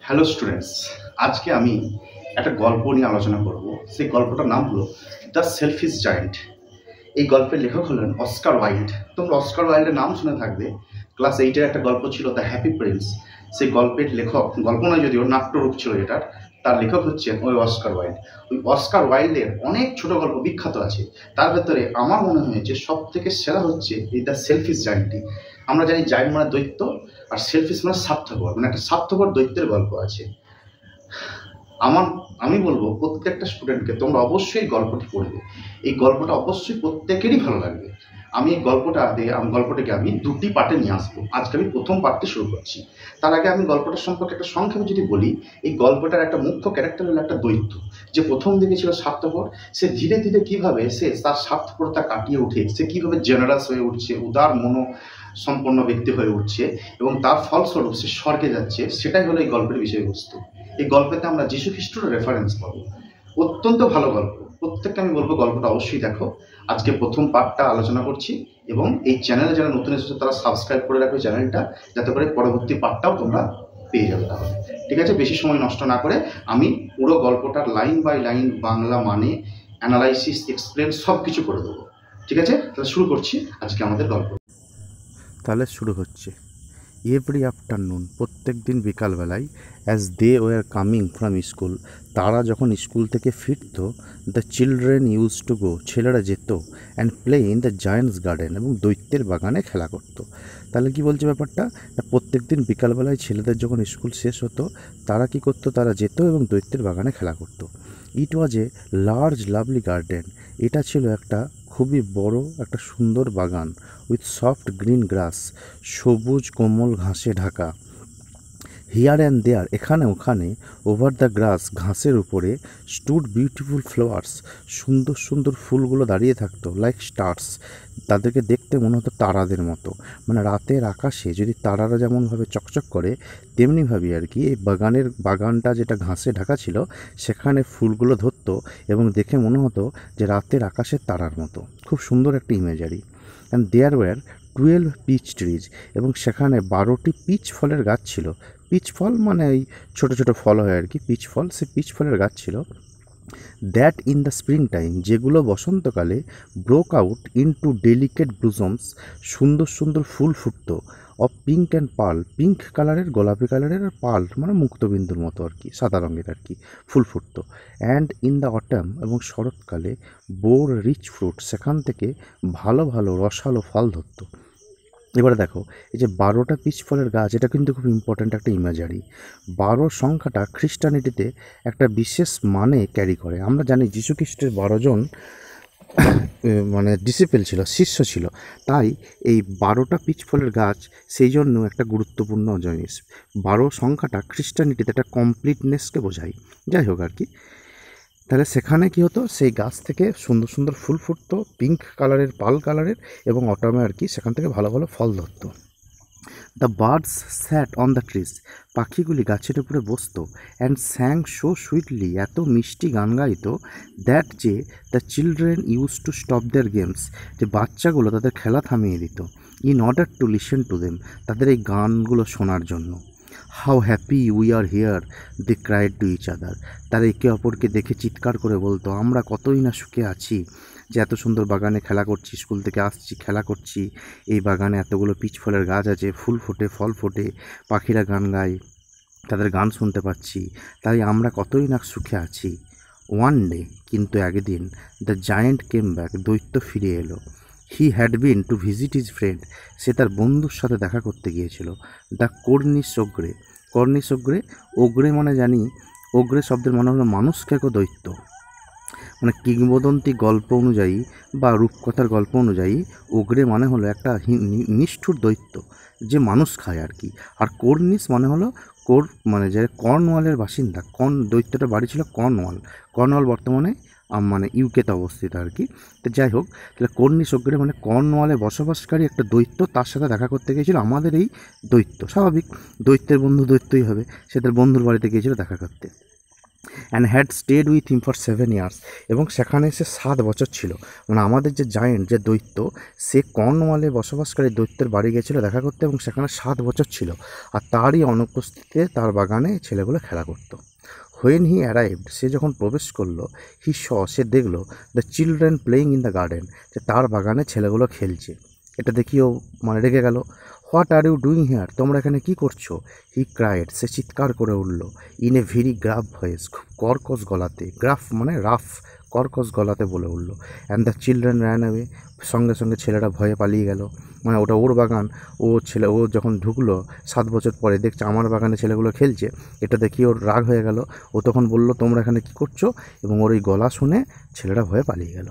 Hello students, আজকে আমি একটা গল্প নিয়ে আলোচনা করব। সেই গল্পটার নাম হলো দ্য সেলফিশ জায়ান্ট। এই গল্পের লেখক হলেন অস্কার ওয়াইল্ড। তোমরা অস্কার ওয়াইল্ডের নাম শুনে থাকবে। ক্লাস 8-এর একটা গল্প ছিল দ্য হ্যাপি প্রিন্স। সেই গল্পের লেখক, গল্প নয় যদিও, নাট্যরূপ ছিল এটার। তার লেখক হচ্ছেন ওই অস্কার ওয়াইল্ড। ওই অস্কার ওয়াইল্ডের অনেক ছোট গল্প বিখ্যাত আছে, তার ভেতরে আমার মনে হয়েছে সব থেকে সেরা হচ্ছে এই দ্য সেলফিশ জায়ান্টটি। আমরা জানি জায়ান্ট মানে দৈত্য, আর সেলফিশ মানে স্বার্থপর, মানে একটা স্বার্থপর দৈত্যের গল্প আছে। আমি বলবো প্রত্যেকটা স্টুডেন্টকে তোমরা অবশ্যই এই গল্পটি পড়বে। এই গল্পটা অবশ্যই প্রত্যেকেরই ভালো লাগবে। আমি এই গল্পটাকে আমি দুটি পার্টে নিয়ে আসবো। আজকে আমি প্রথম পার্টটি শুরু করছি। তার আগে আমি গল্পটার সম্পর্কে একটা সংক্ষেপে যদি বলি, এই গল্পটার একটা মুখ্য ক্যারেক্টার হলো একটা দৈত্য, যে প্রথম দিকে ছিল স্বার্থপর। সে ধীরে ধীরে কিভাবে সে তার স্বার্থপরতা কাটিয়ে উঠে সে কিভাবে জেনারাস হয়ে উঠছে, উদার সম্পন্ন ব্যক্তি হয়ে উঠছে, এবং তার ফলস্বরূপ সে স্বর্গে যাচ্ছে। সেটাই হলো এই গল্পের বিষয়বস্তু। এই গল্পেতে আমরা যীশু খ্রিস্টের রেফারেন্স পাবো। অত্যন্ত ভালো গল্প, প্রত্যেককে আমি বলবো গল্পটা অবশ্যই দেখো। আজকে প্রথম পার্টটা আলোচনা করছি, এবং এই চ্যানেলে যারা নতুন এসেছে তারা সাবস্ক্রাইব করে রাখবে চ্যানেলটা, যাতে করে পরবর্তী পার্টটাও তোমরা পেয়ে যাবে। তাহলে ঠিক আছে, বেশি সময় নষ্ট না করে আমি পুরো গল্পটার লাইন বাই লাইন বাংলা মানে, অ্যানালাইসিস, এক্সপ্লেন সব কিছু করে দেবো। ঠিক আছে, তাহলে শুরু করছি আজকে আমাদের গল্প। তাহলে শুরু হচ্ছে। এভরি আফটারনুন, প্রত্যেক দিন বিকালবেলায়, as they were coming from school, তারা যখন স্কুল থেকে ফিরত, the children use to go, ছেলেরা যেত, and play in the giant's garden, এবং দৈত্যের বাগানে খেলা করতো। তাহলে কি বলছে ব্যাপারটা? প্রত্যেক দিন বিকালবেলায় ছেলেদের যখন স্কুল শেষ হতো, তারা কি করতো? তারা যেত এবং দৈত্যের বাগানে খেলা করতো। ইট ওয়াজ এ লার্জ লাভলি গার্ডেন, এটা ছিল একটা খুবই বড় একটা সুন্দর বাগান, উইথ সফট গ্রিন গ্রাস, সবুজ কোমল ঘাসে ঢাকা। হিয়ার অ্যান্ড দেয়ার, এখানে ওখানে, ওভার দ্য গ্রাস, ঘাসের উপরে, স্টুড বিউটিফুল ফ্লাওয়ার্স, সুন্দর সুন্দর ফুলগুলো দাঁড়িয়ে থাকতো, লাইক স্টার্স, তাদেরকে দেখতে মনে হতো তারাদের মতো। মানে রাতের আকাশে যদি তারারা যেমনভাবে চকচক করে, তেমনিভাবে আর কি এই বাগানটা যেটা ঘাসে ঢাকা ছিল, সেখানে ফুলগুলো ধরতো এবং দেখে মনে হতো যে রাতের আকাশের তারার মতো। খুব সুন্দর একটা imagery. And there were 12 peach trees, এবং সেখানে 12টি পিচ ফলের গাছ ছিল। পিচ ফল মানে এই ছোটো ছোটো ফল হয় আর কি, পিচ ফল, সে পিচ ফলের গাছ ছিল। That in the spring time, যেগুলো বসন্তকালে, broke out into delicate blossoms, সুন্দর সুন্দর ফুল ফুটতো, of pink and pearl, pink কালারের, গোলাপি কালারের, আর পার্ল মানে মুক্তবিন্দুর মতো আর কি, সাদা রঙের আর কি ফুল ফুটতো। অ্যান্ড ইন দ্য অটাম, এবং শরৎকালে, বোর রিচ ফ্রুট, সেখান থেকে ভালো ভালো রসালো ফল ধরতো। এবারে দেখো, এই যে 12টা পিচ ফলের গাছ, এটা কিন্তু খুব ইম্পর্ট্যান্ট একটা ইমেজারি। 12 সংখ্যাটা খ্রিস্টানিটিতে একটা বিশেষ মানে ক্যারি করে। আমরা জানি যীশু খ্রিস্টের 12 জন মানে ডিসিপল ছিল, শিষ্য ছিল, তাই এই 12টা পিচ ফলের গাছ সেই জন্য একটা গুরুত্বপূর্ণ জিনিস। 12 সংখ্যাটা খ্রিস্টানিটিতে একটা কমপ্লিটনেসকে বোঝায়। যাই হোক আর কি, তাহলে সেখানে কি হতো, সেই গাছ থেকে সুন্দর সুন্দর ফুল ফুটতো, পিঙ্ক কালারের, পাল কালারের, এবং অটামে আর কি সেখান থেকে ভালো ভালো ফল ধরতো। The birds sat on the trees, পাখিগুলি গাছের উপরে বসতো, অ্যান্ড স্যাং সো সুইটলি, এত মিষ্টি গান গাইতো, দ্যাট যে the children use to stop their games, যে বাচ্চাগুলো তাদের খেলা থামিয়ে দিত, in order to listen to them, তাদের এই গানগুলো শোনার জন্য। How happy we are here, they cried to each other, তারা একে অপরকে দেখে চিৎকার করে বলতো, আমরা কতই না সুখে আছি, যে এত সুন্দর বাগানে খেলা করছি, স্কুল থেকে আসছি, খেলা করছি, এই বাগানে এতগুলো পিচ ফলের গাছ আছে, ফুল ফোটে, ফল ফোটে, পাখিরা গান গায়, তাদের গান শুনতে পাচ্ছি, তাই আমরা কতই না সুখে আছি। ওয়ান ডে, কিন্তু একদিন, দ্য জায়েন্ট কেম ব্যাক, দৈত্য ফিরে এলো। He had been to visit his friend, সে তার বন্ধুর সাথে দেখা করতে গিয়েছিল। The Cornish ogre, Cornish ogre, ogre মানে জানি, ওগ্রে শব্দের মানে হলো মানুষ খেকো দৈত্য। মানে কিংবদন্তি গল্প অনুযায়ী বা রূপকথার গল্প অনুযায়ী, ওগ্রে মানে হলো একটা নিষ্ঠুর দৈত্য যে মানুষ খায় আর কি। আর কর্নিশ মানে হলো মানে যে কর্নওয়ালের বাসিন্দা। দৈত্যটা বাড়ি ছিল কর্নওয়াল বর্তমানে মানে ইউকেতে অবস্থিত আর কি। তো যাই হোক, তাহলে কর্নিশ ওগ্রে মানে কর্নওয়ালে বসবাসকারী একটা দৈত্য, তার সাথে দেখা করতে গিয়েছিল আমাদের এই দৈত্য। স্বাভাবিক, দৈত্যের বন্ধু দৈত্যই হবে, সে তার বন্ধুর বাড়িতে গিয়েছিল দেখা করতে। And had stayed with him for 7 years, এবং সেখানে সে 7 বছর ছিল। মানে আমাদের যে জায়েন্ট, যে দৈত্য, সে কর্নওয়ালে বসবাসকারী দৈত্যের বাড়ি গেছিলো দেখা করতে, এবং সেখানে 7 বছর ছিল। আর তারই অনুপস্থিতিতে তার বাগানে ছেলেগুলো খেলা করতো। হোয়েন হি অ্যারাইভড, সে যখন প্রবেশ করলো, হি সে দেখলো the children playing in the garden, যে তার বাগানে ছেলেগুলো খেলছে। এটা দেখিও মানে রেগে গেল। What are you doing here, তোমরা এখানে কী করছো? হি ক্রাইড, সে চিৎকার করে উঠল, in a very graph voice, খুব কর্কশ গলাতে, গ্রাফ মানে রাফ, কর্কশ গলাতে বলে উঠল। And the children ran away, সঙ্গে সঙ্গে ছেলেটা ভয়ে পালিয়ে গেল। মানে ওটা ওর বাগান, ও যখন ঢুকলো 7 বছর পরে, দেখছে আমার বাগানে ছেলেগুলো খেলছে, এটা দেখি ওর রাগ হয়ে গেল। ও তখন বলল, তোমরা এখানে কী করছো? এবং ওর এই গলা শুনে ছেলেটা ভয়ে পালিয়ে গেল।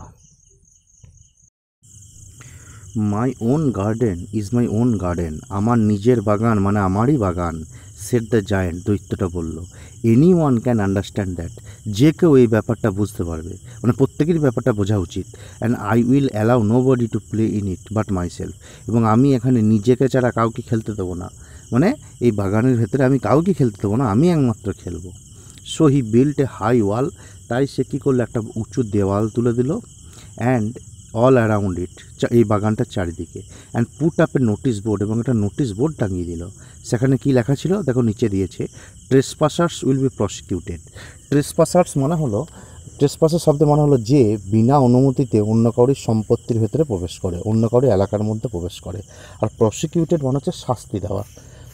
My own garden is my own garden, আমার নিজের বাগান মানে আমারই বাগান। সেট দ্য জায়েন্ট, দৈত্যটা বলল। Any one can understand that, যে কেউ এই ব্যাপারটা বুঝতে পারবে, মানে প্রত্যেকেরই ব্যাপারটা বোঝা উচিত। And I will allow nobody to play in it but myself, এবং আমি এখানে নিজেকে ছাড়া কাউকে খেলতে দেবো না, মানে এই বাগানের ভেতরে আমি কাউকে খেলতে দেবো না, আমি একমাত্র খেলবো। So he built a high wall, তাই সে কী করলো, একটা উঁচু দেওয়াল তুলে দিল। অ্যান্ড অল অ্যারাউন্ড ইট, এই বাগানটার চারিদিকে। And put up A notice board, এবং একটা নোটিশ বোর্ড টাঙিয়ে দিল। সেখানে কি লেখা ছিল দেখো, নিচে দিয়েছে, ট্রেসপাসার্স উইল বি প্রসিকিউটেড। ট্রেসপাসার্স মানে হলো, ট্রেসপাসার শব্দ মানে হলো যে বিনা অনুমতিতে অন্য কারোর সম্পত্তির ভেতরে প্রবেশ করে, অন্য কারোর এলাকার মধ্যে প্রবেশ করে। আর প্রসিকিউটেড মানে হচ্ছে শাস্তি দেওয়া,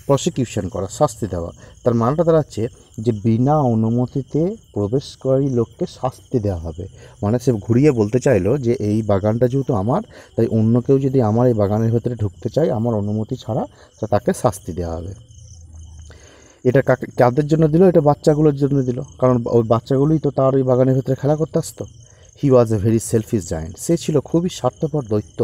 প্রসিকিউশন করা, শাস্তি দেওয়া। তার মানেটা দাঁড়াচ্ছে যে বিনা অনুমতিতে প্রবেশকারী লোককে শাস্তি দেওয়া হবে। মানে সে ঘুরিয়ে বলতে চাইলো যে এই বাগানটা যেহেতু আমার, তাই অন্য কেউ যদি আমার এই বাগানের ভেতরে ঢুকতে চায় আমার অনুমতি ছাড়া, তাকে শাস্তি দেওয়া হবে। এটা কাদের জন্য দিল? এটা বাচ্চাগুলোর জন্য দিল, কারণ ওই বাচ্চাগুলোই তো তার ওই বাগানের ভেতরে খেলা করতে আসতো। He was a very selfish giant, সে ছিল খুবই স্বার্থপর দৈত্য।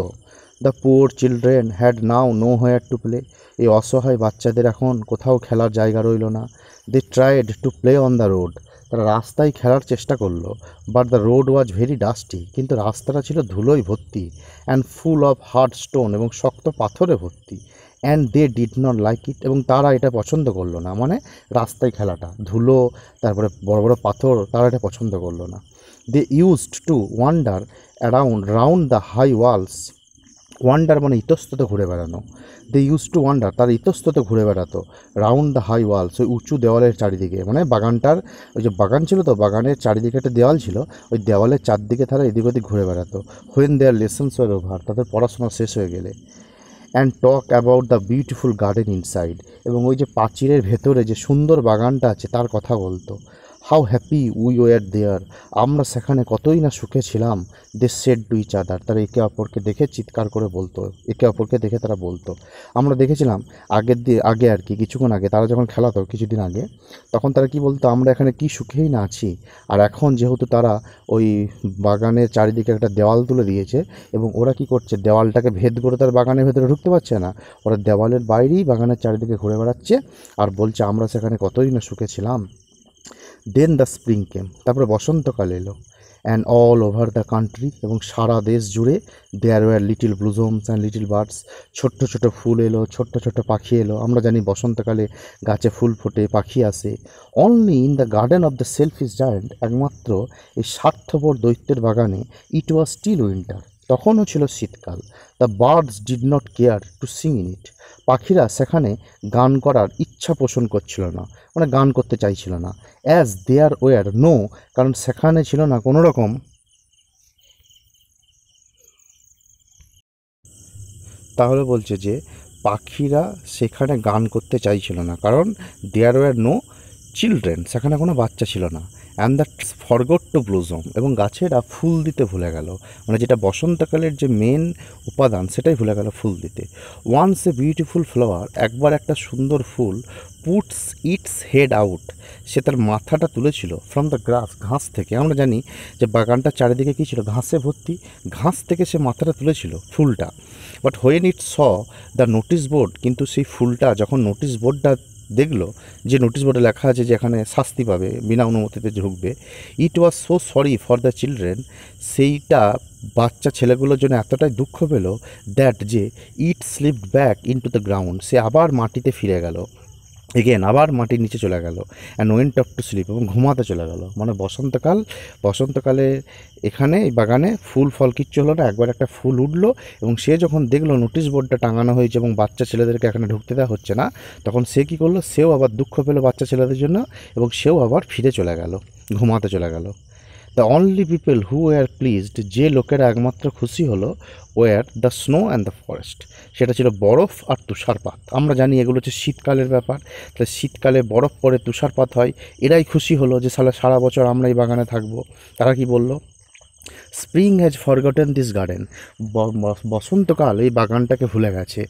The poor children had now nowhere to play, এই অসহায় বাচ্চাদের এখন কোথাও খেলার জায়গা রইল না। They tried to play on the road, তারা রাস্তায় খেলার চেষ্টা করলো। But the road was very dusty, কিন্তু রাস্তাটা ছিল ধুলোয় ভর্তি। And full of hard stone, এবং শক্ত পাথরে ভর্তি। And they did not like it, এবং তারা এটা পছন্দ করলো না। মানে রাস্তায় খেলাটা, ধুলো, তারপরে বড় বড় পাথর, তারা এটা পছন্দ করলো না। They used to wander round the high walls, wander মানে ইতস্তত ঘুরে বেড়ানো। দে ইউজ টু ওয়ান্ডার, তার ইতস্তত ঘুরে বেড়াতো। রাউন্ড দ্য হাই ওয়ালস, ওই উঁচু দেওয়ালের চারিদিকে, মানে বাগানটার, ওই যে বাগান ছিল তো, বাগানের চারিদিকে একটা দেওয়াল ছিল, ওই দেওয়ালের চারদিকে তারা এদিক ওদিক ঘুরে বেড়াতো। When their lessons were over, তাদের পড়াশোনা শেষ হয়ে গেলে। And talk about the beautiful garden inside, এবং ওই যে প্রাচীরের ভেতরে যে সুন্দর বাগানটা আছে তার কথা বলতো। How happy we were there, আমরা সেখানে কতই না সুখে ছিলাম। They said to each other, তারা একে অপরকে দেখে চিৎকার করে বলতো, একে অপরকে দেখে তারা বলতো। আমরা দেখেছিলাম আগে আর কি, কিছুক্ষণ আগে তারা যখন খেলাতো কিছুদিন আগে, তখন তারা কি বলতো, আমরা এখানে কি সুখেই না আছি। আর এখন যেহেতু তারা ওই বাগানের চারিদিকে একটা দেওয়াল তুলে দিয়েছে, এবং ওরা কি করছে, দেওয়ালটাকে ভেদ করে তার বাগানের ভেতরে ঢুকতে পারছে না, ওরা দেওয়ালের বাইরেই বাগানের চারিদিকে ঘুরে বেড়াচ্ছে আর বলছে আমরা সেখানে কতই না সুখে ছিলাম। দেন দ্য স্প্রিং কেম, তারপরে বসন্তকাল এলো। And all over the country, এবং সারা দেশ জুড়ে there were little blossoms and little birds, ছোট্ট ছোট ফুল এলো, ছোট্ট ছোট্ট পাখি এলো। আমরা জানি বসন্তকালে গাছে ফুল ফোটে, পাখি আসে। Only in the garden of the selfish giant, একমাত্র এই স্বার্থপর দৈত্যের বাগানে ইট ওয়াজ স্টিল উইন্টার, তখনও ছিল শীতকাল। The birds did not care to sing in it, পাখিরা সেখানে গান করার ইচ্ছা পোষণ করছিল না, মানে গান করতে চাইছিল না। অ্যাজ দেয়ার ওয়ার নো, কারণ সেখানে ছিল না কোনো রকম, তাহলে বলছে যে পাখিরা সেখানে গান করতে চাইছিল না, কারণ দেয়ার ওয়ার নো চিলড্রেন, সেখানে কোনো বাচ্চা ছিল না। And that forgot to blossom, এবং গাছেরা ফুল দিতে ভুলে গেল, মানে যেটা বসন্তকালের যে মেন উপাদান সেটাই ভুলে গেল ফুল দিতে। ওয়ান্স এ বিউটিফুল ফ্লাওয়ার, একবার একটা সুন্দর ফুল, পুটস ইটস হেড আউট, সে তার মাথাটা তুলেছিল ফ্রম দ্য গ্রাস, ঘাস থেকে। আমরা জানি যে বাগানটার চারিদিকে কী ছিল, ঘাসে ভর্তি, ঘাস থেকে সে মাথাটা তুলেছিল ফুলটা। But when it saw the notice board, কিন্তু সেই ফুলটা যখন নোটিশ বোর্ডটা দেখলো, যে নোটিশ বোর্ডে লেখা আছে যে এখানে শাস্তি পাবে, বিনা অনুমতিতে ঢুকবে, it was so sorry for the children, সেইটা বাচ্চা ছেলেগুলোর জন্য এতটাই দুঃখ পেল, দ্যাট যে it slipped back into the ground, সে আবার মাটিতে ফিরে গেল। এগেন আবার মাটির নিচে চলে গেল and went of to sleep, এবং ঘুমাতে চলে গেল। মানে বসন্তকালে এখানে এই বাগানে ফুল ফল কিচ্ছু হলো না, একবার একটা ফুল উঠলো এবং সে যখন দেখলো নোটিশ বোর্ডটা টাঙানো হয়েছে এবং বাচ্চা ছেলেদেরকে এখানে ঢুকতে দেওয়া হচ্ছে না, তখন সে কী করলো, সেও আবার দুঃখ পেলো বাচ্চা ছেলেদের জন্য এবং সেও আবার ফিরে চলে গেল, ঘুমাতে চলে গেল। The only people who were pleased, যে লোকেরা একমাত্র খুশি হলো, were the snow and the forest, সেটা ছিল বরফ আর তুষারপাত। আমরা জানি এগুলো হচ্ছে শীতকালের ব্যাপার, তাহলে শীতকালে বরফ পড়ে তুষারপাত হয়, এরাই খুশি হলো যে সারা বছর আমরা এই বাগানে থাকবো। তারা কি বলল, spring has forgotten this garden, বসন্তকাল এই বাগানটাকে ভুলে গেছে।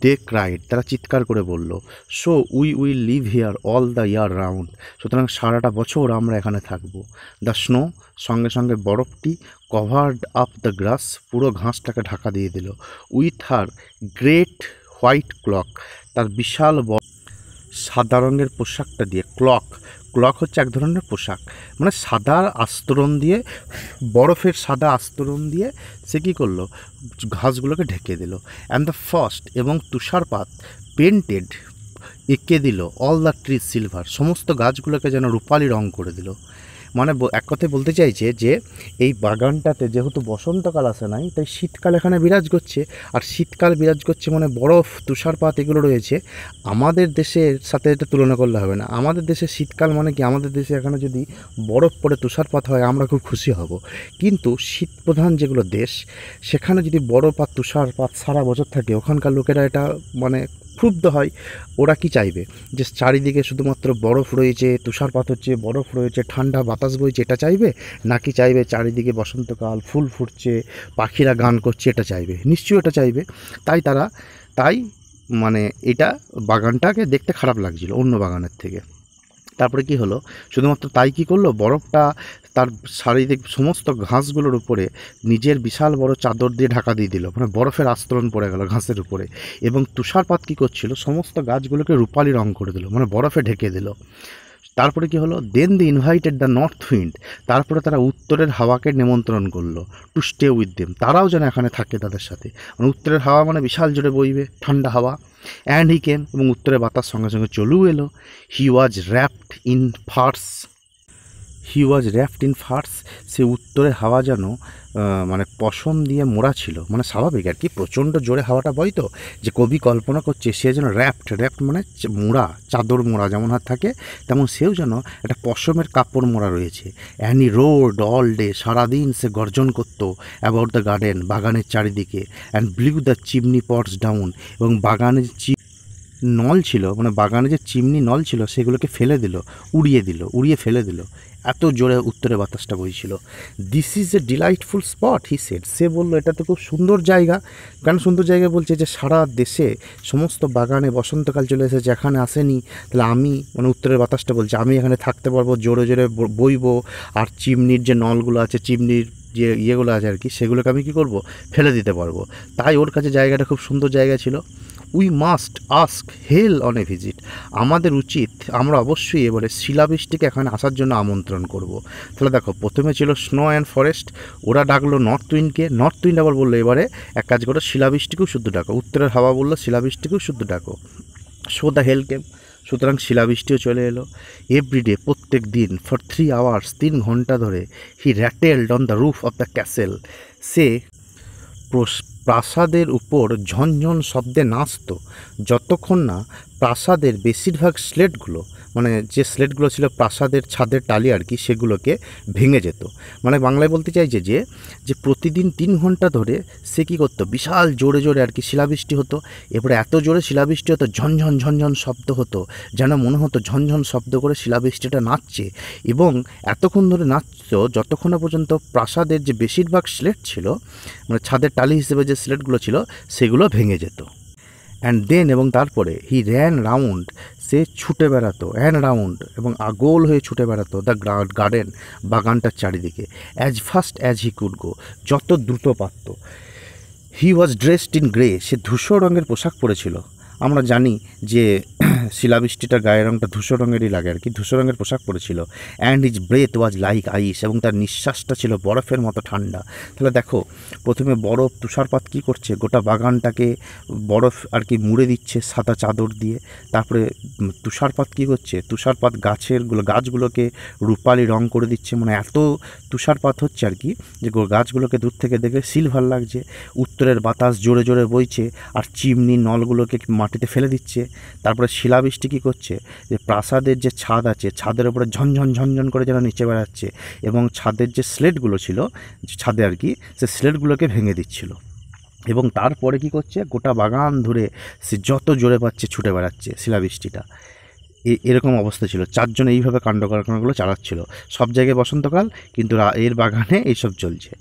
দে ক্রাইড, তারা চিৎকার করে বলল, so we will live here all the year round, সুতরাং সারাটা বছর আমরা এখানে থাকবো। দ্য স্নো, সঙ্গে সঙ্গে বরফটি, কভার্ড আপ দ্য গ্রাস, পুরো ঘাসটাকে ঢাকা দিয়ে দিল। With her great white clock, তার বিশাল সাদা রঙের পোশাকটা দিয়ে, ক্লক হচ্ছে এক ধরনের পোশাক, মানে সাদা আস্তরণ দিয়ে, বরফের সাদা আস্তরণ দিয়ে সে কী করলো, ঘাসগুলোকে ঢেকে দিল। অ্যান্ড দ্য ফার্স্ট, এবং তুষারপাত পেন্টেড, এঁকে দিল অল দ্য ট্রিজ সিলভার, সমস্ত গাছগুলোকে যেন রূপালি রং করে দিল। মানে এক কথায় বলতে চাইছে যে এই বাগানটাতে যেহেতু বসন্তকাল আসে নাই, তাই শীতকাল এখানে বিরাজ করছে, আর শীতকাল বিরাজ করছে মানে বরফ তুষারপাত এগুলো রয়েছে। আমাদের দেশের সাথে এটা তুলনা করলে হবে না, আমাদের দেশে শীতকাল মানে কি, আমাদের দেশে এখানে যদি বরফ পড়ে তুষারপাত হয় আমরা খুব খুশি হব, কিন্তু শীতপ্রধান যেগুলো দেশ সেখানে যদি বরফ আর তুষারপাত সারা বছর থাকে, ওখানকার লোকেরা এটা মানে ক্ষুব্ধ হয়। ওরা কি চাইবে, যে চারিদিকে শুধুমাত্র বরফ রয়েছে, তুষারপাত হচ্ছে, বরফ রয়েছে, ঠান্ডা বাতাস বইছে, এটা চাইবে, নাকি চাইবে চারিদিকে বসন্তকাল, ফুল ফুটছে, পাখিরা গান করছে, এটা চাইবে? নিশ্চয়ই এটা চাইবে। তাই মানে এটা বাগানটাকে দেখতে খারাপ লাগছিল অন্য বাগানের থেকে। তারপরে কি হলো, শুধুমাত্র তাই কি করলো, বরফটা তার শারীরিক সমস্ত ঘাসগুলোর উপরে নিজের বিশাল বড় চাদর দিয়ে ঢাকা দিয়ে দিল, মানে বরফের আস্তরণ পড়ে গেল ঘাসের উপরে। এবং তুষারপাত কী করছিল, সমস্ত গাছগুলোকে রূপালি রং করে দিল, মানে বরফে ঢেকে দিল। তারপরে কি হলো, দেন দি ইনভাইটেড দ্য নর্থ উইন্ড, তারপরে তারা উত্তরের হাওয়াকে নিমন্ত্রণ করলো, টু স্টে উইথ দেম, তারাও যেন এখানে থাকে তাদের সাথে। মানে উত্তরের হাওয়া মানে বিশাল জোরে বইবে ঠান্ডা হাওয়া। অ্যান্ড হি কেম, এবং উত্তরের বাতাস সঙ্গে সঙ্গে চলেও এলো। হি ওয়াজ র্যাপড ইন ফার্স, সে উত্তরের হাওয়া যেন মানে পশম দিয়ে মোড়া ছিল, মানে স্বাভাবিক আর কি, প্রচণ্ড জোরে হাওয়াটা বয় তো, যে কবি কল্পনা করছে সে যেন র্যাপড মানে মোড়া, চাদর মোড়া যেমন হাত থাকে, তেমন সেও যেন একটা পশমের কাপড় মোড়া রয়েছে। And he wrote all day, সারাদিন সে গর্জন করতো অ্যাবাউট দ্য গার্ডেন, বাগানের চারিদিকে। And blew the chimney pots down, এবং বাগানের নল ছিল, মানে বাগানে যে চিমনি নল ছিল সেগুলোকে উড়িয়ে ফেলে দিল, এত জোরে উত্তরে বাতাসটা বইছিল। This is a delightful spot, he said, সে বললো এটা তো খুব সুন্দর জায়গা। কেন সুন্দর জায়গা বলছে, যে সারা দেশে সমস্ত বাগানে বসন্তকাল চলে এসেছে, এখানে আসেনি, তাহলে আমি, মানে উত্তরের বাতাসটা বলছে, আমি এখানে থাকতে পারবো, জোরে জোরে বইবো, আর চিমনির যে নলগুলো আছে, চিমনির যে ইয়েগুলো আছে আর কি, সেগুলোকে আমি কী করবো, ফেলে দিতে পারবো। তাই ওর কাছে জায়গাটা খুব সুন্দর জায়গা ছিল। We must ask hail on a visit, আমাদের উচিত, আমরা অবশ্যই এবারে শিলাবৃষ্টিকে এখানে আসার জন্য আমন্ত্রণ করব। তাহলে দেখো, প্রথমে ছিল স্নো অ্যান্ড ফরেস্ট, ওরা ডাকলো নর্থ উইন্ডকে, নর্থ উইন্ড আবার বললো এবারে এক কাজ করো, শিলাবৃষ্টিকেও শুদ্ধ ডাকো, উত্তরের হাওয়া বললো শিলাবৃষ্টিকেও শুদ্ধ ডাকো। সো দ্য হেল কেম, সুতরাং শিলাবৃষ্টিও চলে এলো। এভরিডে, প্রত্যেক দিন, ফর 3 আওয়ার্স, 3 ঘন্টা ধরে, he rattled on the roof of the castle, সে প্রাসাদের উপর ঝনঝন শব্দে নাচত, যতক্ষণ না প্রাসাদের বেশিরভাগ স্লেটগুলো, মানে যে স্লেটগুলো ছিল প্রাসাদের ছাদের টালি আর কি, সেগুলোকে ভেঙে যেত। মানে বাংলায় বলতে চাইছে যে প্রতিদিন 3 ঘন্টা ধরে সে কী করতো, বিশাল জোরে জোরে আর কি শিলাবৃষ্টি হতো। এবারে এত জোরে শিলাবৃষ্টি হতো, ঝনঝন শব্দ হতো, যেন মনে হতো ঝনঝন শব্দ করে শিলাবৃষ্টিটা নাচছে, এবং এতক্ষণ ধরে নাচত যতক্ষণ না পর্যন্ত প্রাসাদের যে বেশিরভাগ স্লেট ছিল, মানে ছাদের টালি হিসেবে যে স্লেটগুলো ছিল, সেগুলো ভেঙে যেত। অ্যান্ড দেন, এবং তারপরে হি র্যান রাউন্ড, সে ছুটে বেড়াতো, এবং গোল হয়ে ছুটে বেড়াতো দ্য গার্ডেন, বাগানটার চারিদিকে, as fast as he could go, যত দ্রুত পারত। হি ওয়াজ ড্রেসড ইন গ্রে, সে ধূসর রঙের পোশাক পরেছিল। আমরা জানি যে শিলাবৃষ্টিটার গায়ের রঙটা ধূসর রঙেরই লাগে আর কি, ধূসর রঙের পোশাক পরেছিল। And his breath was like ice, এবং তার নিঃশ্বাসটা ছিল বরফের মতো ঠান্ডা। তাহলে দেখো, প্রথমে বরফ তুষারপাত কী করছে, গোটা বাগানটাকে বরফ আর কি মুড়ে দিচ্ছে সাদা চাদর দিয়ে। তারপরে তুষারপাত কী করছে, তুষারপাত গাছগুলোকে রূপালি রং করে দিচ্ছে। মানে এত তুষারপাত হচ্ছে আর কি যে গাছগুলোকে দূর থেকে দেখে সিলভার লাগছে। উত্তরের বাতাস জোরে জোরে বইছে আর চিমনি নলগুলোকে মাটিতে ফেলে দিচ্ছে। তারপরে শিলাবৃষ্টি কী করছে, যে প্রাসাদের যে ছাদ আছে, ছাদের উপরে ঝনঝন ঝনঝন করে যেন নিচে বেড়াচ্ছে, এবং ছাদের যে স্লেটগুলো ছিল ছাদে আর কি, সে স্লেটগুলোকে ভেঙে দিচ্ছিল। এবং তারপরে কি করছে, গোটা বাগান ধরে সে যত জোরে পাচ্ছে ছুটে বেড়াচ্ছে শিলাবৃষ্টিটা। এরকম অবস্থা ছিল। চারজন এইভাবে কাণ্ড কারখানাগুলো চালাচ্ছিল। সব জায়গায় বসন্তকাল, কিন্তু এর বাগানে এইসব চলছে।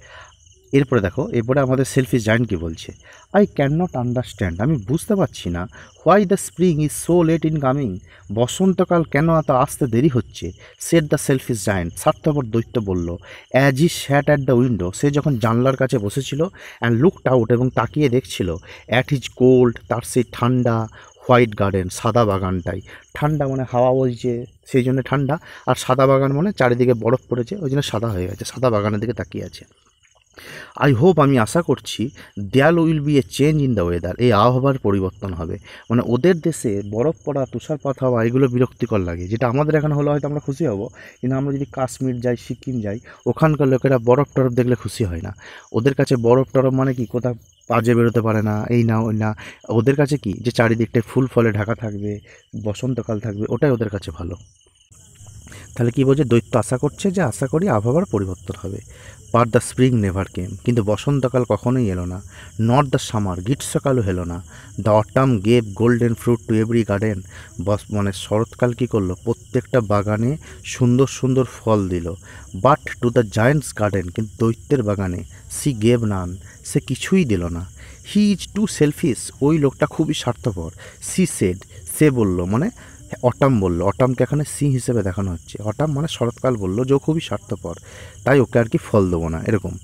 এরপরে দেখো, এরপরে আমাদের সেলফিশ জায়ান্ট কী বলছে, আই ক্যান নট আন্ডারস্ট্যান্ড, আমি বুঝতে পারছি না, why the spring is so late in coming, বসন্তকাল কেন এত আসতে দেরি হচ্ছে। সেট দ্য সেলফিশ জায়ান্ট, স্বার্থপর দৈত্য বলল। As he sat at the window, সে যখন জানলার কাছে বসেছিল, অ্যান্ড লুকড আউট, এবং তাকিয়ে দেখছিল, অ্যাট হিজ কোল্ড, তার সেই ঠান্ডা, হোয়াইট গার্ডেন, সাদা বাগানটাই। ঠান্ডা মানে হাওয়া বইছে সেই জন্য ঠান্ডা, আর সাদা বাগান মানে চারিদিকে বরফ পড়েছে ওই জন্য সাদা হয়ে গেছে, সাদা বাগানের দিকে তাকিয়ে আছে। আই হোপ, আমি আশা করছি, দেয়াল will B A change in the weather, এই আবহাওয়ার পরিবর্তন হবে। মানে ওদের দেশে বরফ পড়া, তুষারপাত হওয়া এগুলো বিরক্তিকর লাগে, যেটা আমাদের এখানে হলে হয়তো আমরা খুশি হব, কিন্তু আমরা যদি কাশ্মীর যাই, সিকিম যাই, ওখানকার লোকেরা বরফ টরফ দেখলে খুশি হয় না। ওদের কাছে বরফ টরফ মানে কি, কোথাও কাজে বেরোতে পারে না, এই না ওই না। ওদের কাছে কি, যে চারিদিকটায় ফুল ফলে ঢাকা থাকবে, বসন্তকাল থাকবে, ওটাই ওদের কাছে ভালো। তাহলে কী বলছে, দৈত্য আশা করছে যে আশা করি আবহাওয়ার পরিবর্তন হবে। বাট দ্য স্প্রিং নেভার কেম, কিন্তু বসন্তকাল কখনোই এলো না। নট দ্য সামার, গ্রীষ্মকালও এলো না। The autumn gave golden fruit to every garden, মানে শরৎকাল কী করলো, প্রত্যেকটা বাগানে সুন্দর সুন্দর ফল দিল। But to the giant's garden, কিন্তু দৈত্যের বাগানে সি গেভ নান, সে কিছুই দিল না। হি ইজ টু সেলফিশ, ওই লোকটা খুবই স্বার্থপর। সি সেড, সে বলল, মানে অটাম বলল, অটামকে এখানে সি হিসেবে দেখানো হচ্ছে। অটাম মানে শরৎকাল বলল যে ও খুবই স্বার্থপর, তাই ওকে আর কি ফল দেবো না, এরকম।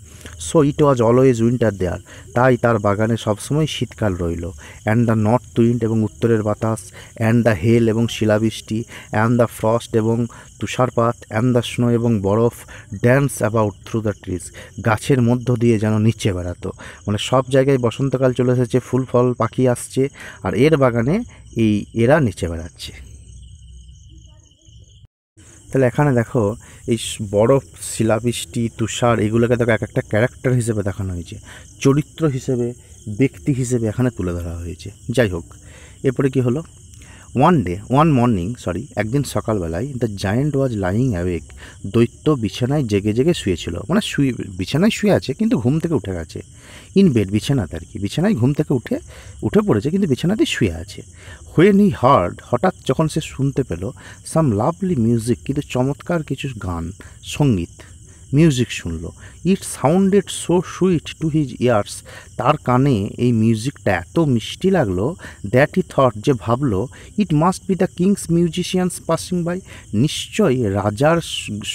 So it was always winter there, তাই তার বাগানে সবসময় শীতকাল রইল। অ্যান্ড দ্য নর্থ উইন্ড, এবং উত্তরের বাতাস, অ্যান্ড দ্য হেল, এবং শিলাবৃষ্টি, অ্যান্ড দ্য ফ্রস্ট, এবং তুষারপাত, অ্যান্ড দ্য স্নো, এবং বরফ, dance about through the trees, গাছের মধ্য দিয়ে যেন নিচে বেড়াতো। মানে সব জায়গায় বসন্তকাল চলে এসেছে, ফুল ফল পাখি আসছে, আর এর বাগানে এরা নিচে বেড়াচ্ছে। তাহলে এখানে দেখো, এই বরফ, শিলাবৃষ্টি, তুষার, এগুলোকে দেখো এক একটা ক্যারেক্টার হিসেবে দেখানো হয়েছে, চরিত্র হিসেবে, ব্যক্তি হিসেবে এখানে তুলে ধরা হয়েছে। যাই হোক, এরপরে কি হলো, ওয়ান মর্নিং, একদিন সকালবেলায়, the giant was lying awake, দৈত্য বিছানায় জেগে জেগে শুয়েছিল। মানে বিছানায় শুয়ে আছে কিন্তু ঘুম থেকে উঠে গেছে। ইন বেড, বিছানাতে আর কি, বিছানায় ঘুম থেকে উঠে পড়েছে কিন্তু বিছানাতেই শুয়ে আছে। হোয়েন হি হার্ড, হঠাৎ যখন সে শুনতে পেল, সাম লাভলি মিউজিক, কিন্তু চমৎকার কিছু গান, সঙ্গীত, মিউজিক শুনলো। It sounded so sweet to his ears, তার কানে এই মিউজিকটা এত মিষ্টি লাগলো। দ্যাট হি থট, যে ভাবলো, it must be the king's musicians passing by, নিশ্চয়ই রাজার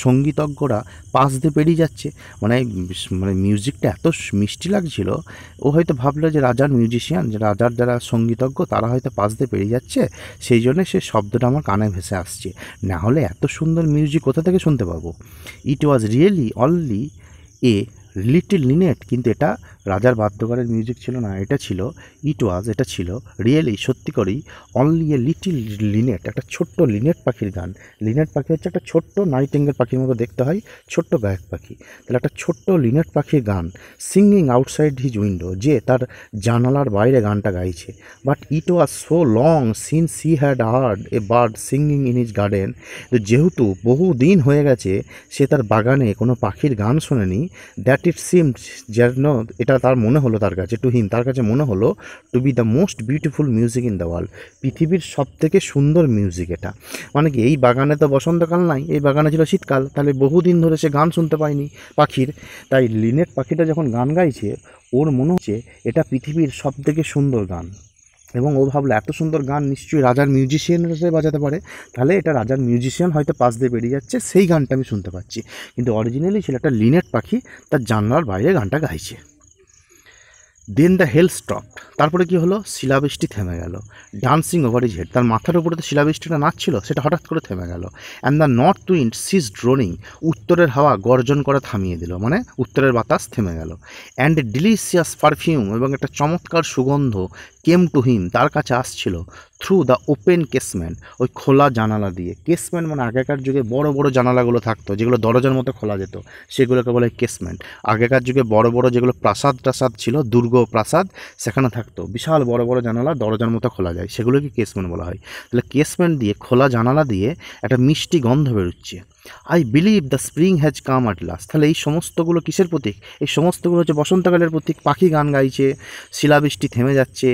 সঙ্গীতজ্ঞরা পাশ দিয়ে পেরিয়ে যাচ্ছে। মানে মিউজিকটা এত মিষ্টি লাগছিল, ও হয়তো ভাবলো যে রাজার মিউজিশিয়ান, যে রাজার যারা সঙ্গীতজ্ঞ তারা হয়তো পাশ দিয়ে পেরিয়ে যাচ্ছে, সেই জন্য সে শব্দটা আমার কানে ভেসে আসছে, না হলে এত সুন্দর মিউজিক কোথা থেকে শুনতে পাবো। It was really only a little linnet, কিন্তু এটা রাজার বাদ্যকারের মিউজিক ছিল না, এটা ছিল রিয়েলি, সত্যি করেই, অনলি এ লিটিল লিনেট, একটা ছোট্ট লিনেট পাখির গান। লিনেট পাখি হচ্ছে একটা ছোট্ট নাইটিঙ্গেল পাখির মতো দেখতে হয়, ছোট্ট গায়ক পাখি। তাহলে একটা ছোট্ট লিনেট পাখির গান, সিঙ্গিং আউটসাইড হিজ উইন্ডো, যে তার জানালার বাইরে গানটা গাইছে। But it was so long since he had hard a bird singing in his garden, যেহেতু বহু দিন হয়ে গেছে সে তার বাগানে কোনো পাখির গান শোনেনি, দ্যাট ইট সিমড, যেন এটা তার মনে হলো, তার কাছে তার কাছে মনে হলো, to be the most beautiful music in the world, পৃথিবীর সবথেকে সুন্দর মিউজিক এটা। মানে কি, এই বাগানে তো বসন্তকাল নাই, এই বাগানে ছিল শীতকাল, তাহলে বহুদিন ধরে সে গান শুনতে পায়নি পাখির, তাই লিনেট পাখিটা যখন গান গাইছে ওর মনে হচ্ছে এটা পৃথিবীর সবথেকে সুন্দর গান, এবং ও ভাবলো এত সুন্দর গান নিশ্চয়ই রাজার মিউজিশিয়ানরা বাজাতে পারে, তাহলে এটা রাজার মিউজিশিয়ান হয়তো পাশ দিয়ে বেরিয়ে যাচ্ছে, সেই গানটা আমি শুনতে পাচ্ছি। কিন্তু অরিজিনালি ছিল একটা লিনেট পাখি তার জানলার বাইরে গানটা গাইছে। দেন দ্য হেল স্টপড, তারপরে কি হলো, শিলাবৃষ্টি থেমে গেল। ডান্সিং ওভার ইজ হেড, তার মাথার উপরে তো শিলাবৃষ্টিটা নাচছিল, সেটা হঠাৎ করে থেমে গেল। And the north wind cease droning, উত্তরের হাওয়া গর্জন করে থামিয়ে দিল, মানে উত্তরের বাতাস থেমে গেল। অ্যান্ড এ ডিলিশিয়াস পারফিউম, এবং একটা চমৎকার সুগন্ধ কেম টু হিম, তার কাছে আসছিল, থ্রু দ্য ওপেন কেসমেন্ট, ওই খোলা জানালা দিয়ে। কেসমেন্ট মানে আগেকার যুগে বড় বড় জানালাগুলো থাকতো, যেগুলো দরজার মতো খোলা যেত, সেগুলোকে বলে কেসমেন্ট। আগেকার যুগে বড় বড় যেগুলো প্রাসাদ টাসাদ ছিল, দুর্গ প্রাসাদ, সেখানে থাকতো বিশাল বড় বড় জানালা, দরজার মতো খোলা যায়, সেগুলোকে কেসমেন্ট বলা হয়। তাহলে কেসমেন্ট দিয়ে, খোলা জানালা দিয়ে একটা মিষ্টি গন্ধ বেরোচ্ছে। I believe the spring has come at last. তাহলে এই সমস্তগুলো কিসের প্রতীক? এই সমস্তগুলো হচ্ছে বসন্তকালের প্রতীক। পাখি গান গাইছে, শিলাবৃষ্টি থেমে যাচ্ছে,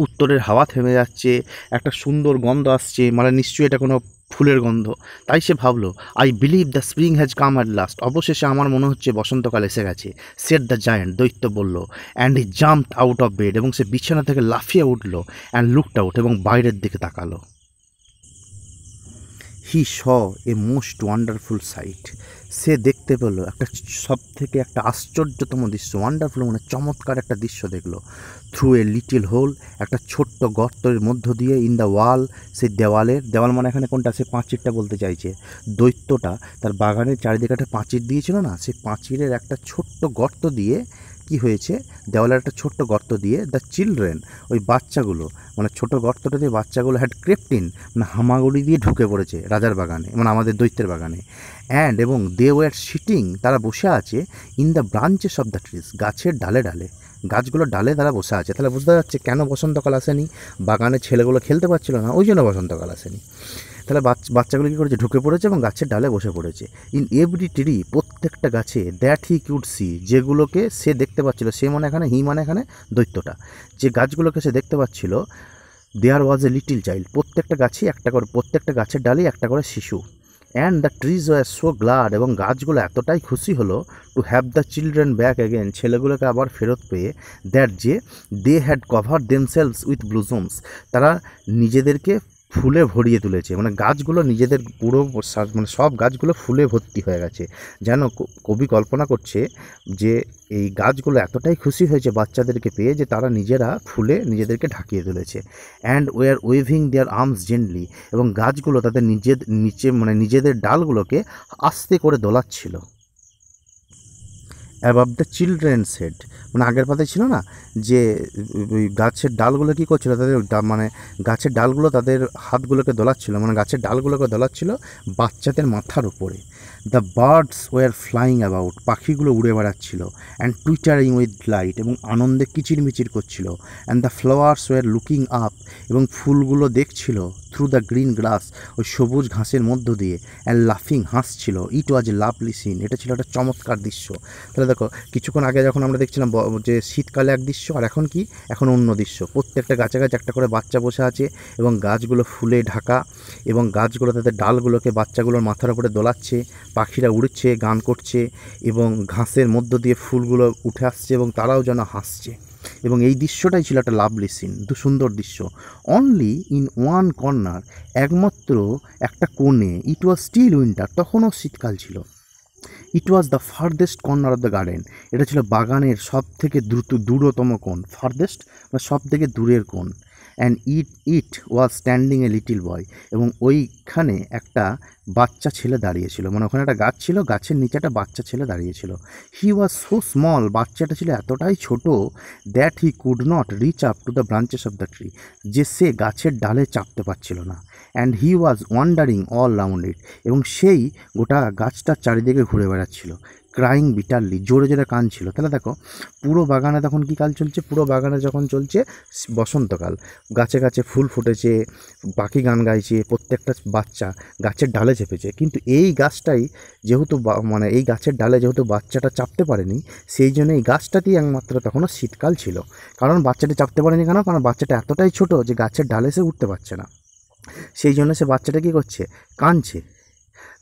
উত্তরের হাওয়া থেমে যাচ্ছে, একটা সুন্দর গন্ধ আসছে, মানে নিশ্চয়ই এটা কোনো ফুলের গন্ধ। তাই সে ভাবলো, I believe the spring has come at last, অবশেষে আমার মনে হচ্ছে বসন্তকাল এসে গেছে। সেট দ্য জায়ান্ট, দৈত্য বলল। And he jumped out of bed, এবং সে বিছানা থেকে লাফিয়ে উঠলো। অ্যান্ড লুকড আউট, এবং বাইরের দিকে তাকালো। হি স এ মোস্ট ওয়ান্ডারফুল সাইট, সে দেখতে পেলো একটা সব থেকে একটা আশ্চর্যতম দৃশ্য। ওয়ান্ডারফুল মানে চমৎকার একটা দৃশ্য দেখলো। থ্রু এ লিটিল হোল, একটা ছোট্ট গর্তের মধ্য দিয়ে, ইন দ্য ওয়াল, সেই দেওয়াল মানে এখানে কোনটা, সে পাঁচিরটা বলতে চাইছে। দৈত্যটা তার বাগানের চারিদিকে একটা পাঁচির দিয়েছিল না, সেই পাঁচিরের একটা ছোট্ট গর্ত দিয়ে কি হয়েছে, দেওয়ালের একটা ছোট্ট গর্ত দিয়ে দ্য চিলড্রেন, ওই বাচ্চাগুলো, মানে ছোট গর্তটা দিয়ে বাচ্চাগুলো হ্যাড ক্রেপ্ট ইন, মানে হামাগুড়ি দিয়ে ঢুকে পড়েছে রাজার বাগানে, মানে আমাদের দৈত্যের বাগানে। অ্যান্ড এবং দে ওয়ার সিটিং, তারা বসে আছে, in the branches of the trees, গাছের ডালে ডালে, গাছগুলোর ডালে তারা বসে আছে। তাহলে বুঝতে যাচ্ছে কেন বসন্তকাল আসেনি, বাগানের ছেলেগুলো খেলতে পারছিল না, ওই জন্য বসন্তকাল আসেনি। তাহলে বাচ্চাগুলো কী করেছে, ঢুকে পড়েছে এবং গাছের ডালে বসে পড়েছে। ইন এভরি ট্রি, প্রত্যেকটা গাছে, দ্যাট হি কুড সি, যেগুলোকে সে দেখতে পাচ্ছিল, সে মানে এখানে, হি মানে এখানে দৈত্যটা, যে গাছগুলোকে সে দেখতে পাচ্ছিল, দেয়ার ওয়াজ এ লিটিল চাইল্ড, প্রত্যেকটা গাছই একটা করে, প্রত্যেকটা গাছের ডালেই একটা করে শিশু। And the trees were so glad, এবং গাছগুলো এতটাই খুশি হলো, to have the children back again, ছেলেগুলোকে আবার ফেরত পেয়ে, দ্যাট যে they had cover themselves with blossoms, তারা নিজেদেরকে ফুলে ভরিয়ে তুলেছে, মানে গাছগুলো নিজেদের পুরো মানে সব গাছগুলো ফুলে ভর্তি হয়ে গেছে। যেন কবি কল্পনা করছে যে এই গাছগুলো এতটাই খুশি হয়েছে বাচ্চাদেরকে পেয়ে যে তারা নিজেরা ফুলে নিজেদেরকে ঢাকিয়ে তুলেছে। And were waving their arms gently, এবং গাছগুলো তাদের নিচে মানে নিজেদের ডালগুলোকে আস্তে করে দোলাচ্ছিল। অ্যাবাভ দ্য চিলড্রেন্স হেড, মানে আগের পাতায় ছিল না যে ওই গাছের ডালগুলো কী করছিল, তাদের মানে গাছের ডালগুলো তাদের হাতগুলোকে দোলাচ্ছিল, মানে গাছের ডালগুলোকে দোলাচ্ছিল বাচ্চাদের মাথার উপরে। The birds were flying about, পাখিগুলো উড়ে বেড়াচ্ছিল। অ্যান্ড টুইটারিং উইথ লাইট, এবং আনন্দে কিচিরমিচির করছিল। And the flowers were looking up, এবং ফুলগুলো দেখছিল, থ্রু দ্য গ্রিন গ্রাস, ওই সবুজ ঘাসের মধ্য দিয়ে। অ্যান্ড লাফিং, হাসছিল। ইট ওয়াজ এ লাভলি সিন, এটা ছিল একটা চমৎকার দৃশ্য। তাহলে দেখো, কিছুক্ষণ আগে যখন আমরা দেখছিলাম যে শীতকালে এক দৃশ্য, আর এখন কি, এখন অন্য দৃশ্য। প্রত্যেকটা গাছে গাছে একটা করে বাচ্চা বসে আছে, এবং গাছগুলো ফুলে ঢাকা, এবং গাছগুলো তাদের ডালগুলোকে বাচ্চাগুলোর মাথার উপরে দোলাচ্ছে, পাখিরা উড়ছে, গান করছে, এবং ঘাসের মধ্য দিয়ে ফুলগুলো উঠে আসছে, এবং তারাও যেন হাসছে। এবং এই দৃশ্যটাই ছিল একটা লাভলি সিন, সুন্দর দৃশ্য। অনলি ইন ওয়ান কর্নার, একমাত্র একটা কোণে, ইট ওয়াজ স্টিল উইন্টার, তখনও শীতকাল ছিল। It was the farthest corner of the garden, এটা ছিল বাগানের সব থেকে দূরতম কোণ। ফার্দেস্ট মানে সব থেকে দূরের কোণ। And it was standing a little boy, এবং ওইখানে একটা বাচ্চা ছেলে দাঁড়িয়েছিল, মানে ওখানে একটা গাছ ছিল, গাছের নিচে একটা বাচ্চা ছেলে দাঁড়িয়েছিল। হি ওয়াজ সো স্মল, বাচ্চাটা ছিল এতটাই ছোট, that he could not reach up to the branches of the tree, যে সে গাছের ডালে চাপতে পারছিল না। And he was wandering all round it, এবং সেই গোটা গাছটার চারিদিকে ঘুরে বেড়াচ্ছিল। ক্রাইং বিটারলি, জোরে জোরে কাঁদছিল। তাহলে দেখো, পুরো বাগানে তখন কী কাল চলছে, পুরো বাগানে যখন চলছে বসন্তকাল, গাছে গাছে ফুল ফুটেছে, পাখি গান গাইছে, প্রত্যেকটা বাচ্চা গাছের ডালে চেপেছে। কিন্তু এই গাছটাই যেহেতু মানে এই গাছের ডালে যেহেতু বাচ্চাটা চাপতে পারেনি, সেই জন্য এই গাছটাতেই একমাত্র তখনও শীতকাল ছিল। কারণ বাচ্চাটা চাপতে পারেনি কেন, কারণ বাচ্চাটা এতটাই ছোট যে গাছের ডালে সে উঠতে পারছে না, সেই জন্য সে বাচ্চাটা কী করছে, কাঁদছে।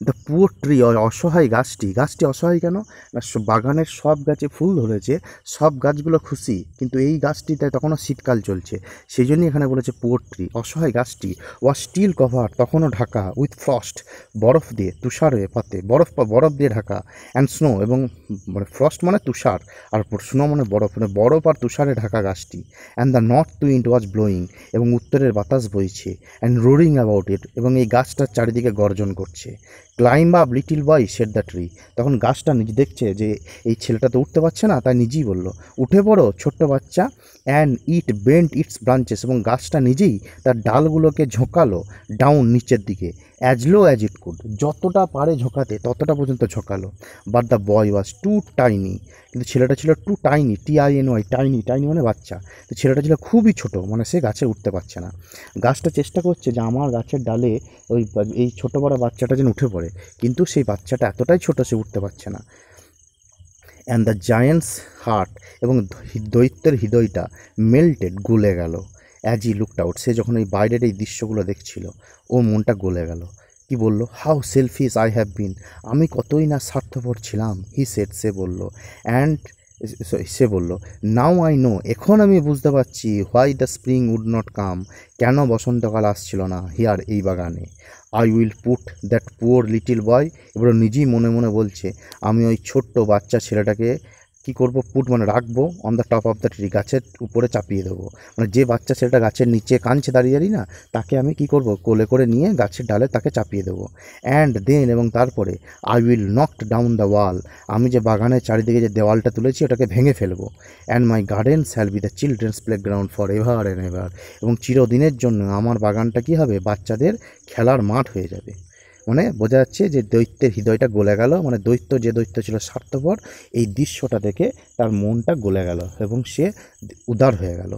দ্য পুয়ার ট্রি, অসহায় গাছটি। গাছটি অসহায় কেন না, বাগানের সব গাছে ফুল ধরেছে, সব গাছগুলো খুশি, কিন্তু এই গাছটিতে তখনও শীতকাল চলছে, সেই জন্যই এখানে বলেছে পুয়ার ট্রি, অসহায় গাছটি। ওয়াজ স্টিল কভার, তখনও ঢাকা, উইথ ফ্রস্ট, বরফ দিয়ে, তুষারে পাতে, বরফ দিয়ে ঢাকা, অ্যান্ড স্নো, এবং মানে ফ্রস্ট মানে তুষার, আর স্নো মানে বরফ আর তুষারে ঢাকা গাছটি। And the north wind was blowing, এবং উত্তরের বাতাস বইছে, অ্যান্ড রোরিং অ্যাবাউট ইট, এবং এই গাছটার চারিদিকে গর্জন করছে। Climb up little boy said the tree, তখন গাছটা নিজে দেখছে যে এই ছেলেটা তো উঠতে পারছে না, তাই নিজেই বলল, উঠে পড়ো ছোট্ট বাচ্চা। And it bent its branches, এবং গাছটা নিজেই তার ডালগুলোকে ঝোঁকালো ডাউন, নিচের দিকে, as low as it could, যতটা পারে ঝোঁকাতে ততটা পর্যন্ত ঝোঁকালো। But the boy was too tiny, কিন্তু ছেলেটা ছিল too tiny, TINY, tiny, tiny মানে বাচ্চা। তো ছেলেটা ছিল খুবই ছোট, মানে সে গাছে উঠতে পারছে না। গাছটা চেষ্টা করছে যে আমার গাছের ডালে এই ছোটো বড় বাচ্চাটা যেন উঠে পড়ে, কিন্তু সেই বাচ্চাটা এতটাই ছোট সে উঠতে পারছে না। অ্যান্ড দ্য জায়েন্টস হার্ট, এবং দৈত্যের হৃদয়টা মেল্টেড, গলে গেল। অ্যাজ ই লুকড আউট, সে যখন এই বাইরের এই দৃশ্যগুলো দেখছিল, ও মনটা গলে গেল। কি বলল, how selfish I have been, আমি কতই না স্বার্থপর ছিলাম। হি সেড, সে বলল। অ্যান্ড সে বলল, নাও আই নো, এখন আমি বুঝতে পারছি, why the spring would not come, কেন বসন্তকাল আসছিল না হিয়ার, এই বাগানে। I will put that poor little boy, এবার নিজেই মনে মনে বলছে, আমি ওই ছোট্ট বাচ্চা ছেলেটাকে কী করবো, পুট মানে রাখবো, on the top of the tree, গাছের উপরে চাপিয়ে দেবো, মানে যে বাচ্চা ছেলেটা গাছের নিচে কাঁদছে দাঁড়িয়ে না, তাকে আমি কি করব, কোলে করে নিয়ে গাছের ডালে তাকে চাপিয়ে দেবো। অ্যান্ড দেন, এবং তারপরে, I will knocked down the wall, আমি যে বাগানের চারিদিকে যে দেওয়ালটা তুলেছি ওটাকে ভেঙে ফেলবো। And my garden shall be the children's playground for ever and ever, এবং চিরদিনের জন্য আমার বাগানটা কী হবে, বাচ্চাদের খেলার মাঠ হয়ে যাবে। মানে বোঝা যাচ্ছে যে দৈত্যের হৃদয়টা গলে গেল, মানে যে দৈত্য ছিল স্বার্থপর, এই দৃশ্যটা দেখে তার মনটা গলে গেল এবং সে উদার হয়ে গেল।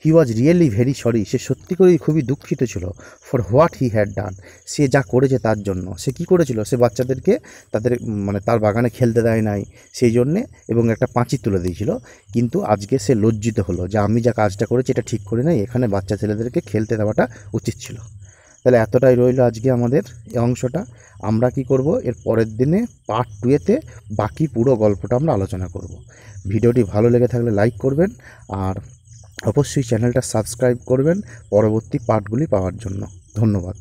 He was really very sorry, সে সত্যি করেই খুবই দুঃখিত ছিল, for what he had done, সে যা করেছে তার জন্য। সে কী করেছিল, সে বাচ্চাদেরকে তাদের মানে তার বাগানে খেলতে দেয় নাই সেই জন্যে, এবং একটা পাঁচি তুলে দিয়েছিল, কিন্তু আজকে সে লজ্জিত হলো যে আমি যা কাজটা করেছি এটা ঠিক করে নাই, এখানে বাচ্চা ছেলেদেরকে খেলতে দেওয়াটা উচিত ছিল। তাহলে এতটাই রইল আজকে আমাদের এই অংশটা। আমরা কি করব, এর পরের দিনে পার্ট 2-তে বাকি পুরো গল্পটা আমরা আলোচনা করব। ভিডিওটি ভালো লেগে থাকলে লাইক করবেন, আর অবশ্যই চ্যানেলটা সাবস্ক্রাইব করবেন পরবর্তী পার্টগুলি পাওয়ার জন্য। ধন্যবাদ।